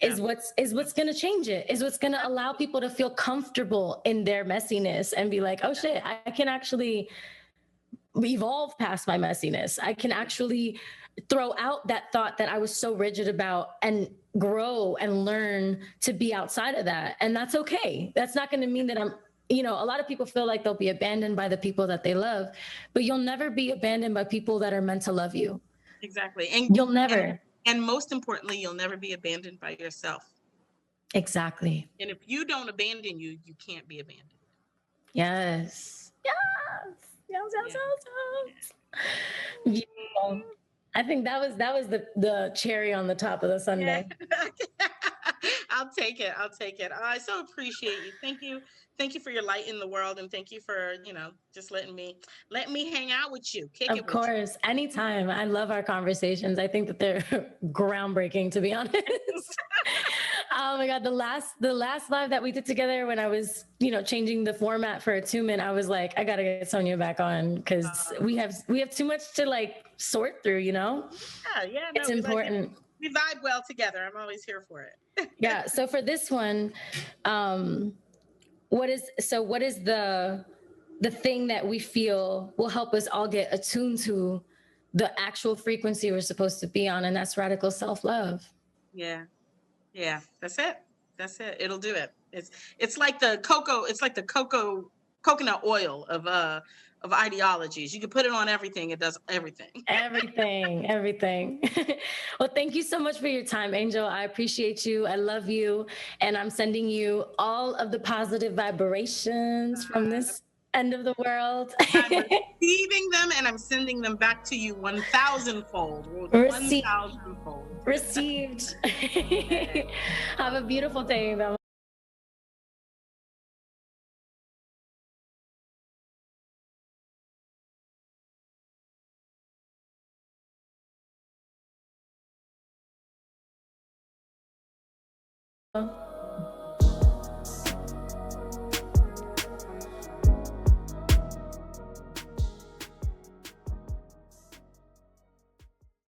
is what's going to change it, is what's going to allow people to feel comfortable in their messiness and be like, oh shit, I can actually evolve past my messiness. I can actually throw out that thought that I was so rigid about and grow and learn to be outside of that. And that's okay. That's not going to mean that a lot of people feel like they'll be abandoned by the people that they love, but you'll never be abandoned by people that are meant to love you. Exactly. And you'll never. And most importantly, you'll never be abandoned by yourself. Exactly. And if you don't abandon you, you can't be abandoned. Yes. Beautiful. I think that was the cherry on the top of the sundae. Yeah. I'll take it. I so appreciate you. Thank you for your light in the world, and thank you for, just letting me hang out with you. Of course, anytime. I love our conversations. I think that they're groundbreaking, to be honest. Oh my God, the last live that we did together, when I was, changing the format for Attunement, I was like, I gotta get Sonya back on, because we have too much to like sort through, Yeah, it's important. We vibe well together. I'm always here for it. Yeah. So for this one, what is the thing that we feel will help us all get attuned to the actual frequency we're supposed to be on, and that's radical self-love. Yeah. That's it. It'll do it. It's like the coconut oil of ideologies. You can put it on everything. It does everything. Everything. Well, thank you so much for your time, Angel. I appreciate you. I love you. And I'm sending you all of the positive vibrations from this end of the world. I'm receiving them, and I'm sending them back to you 1,000-fold. Received. 1,000-fold. Received. Have a beautiful day. Ciao.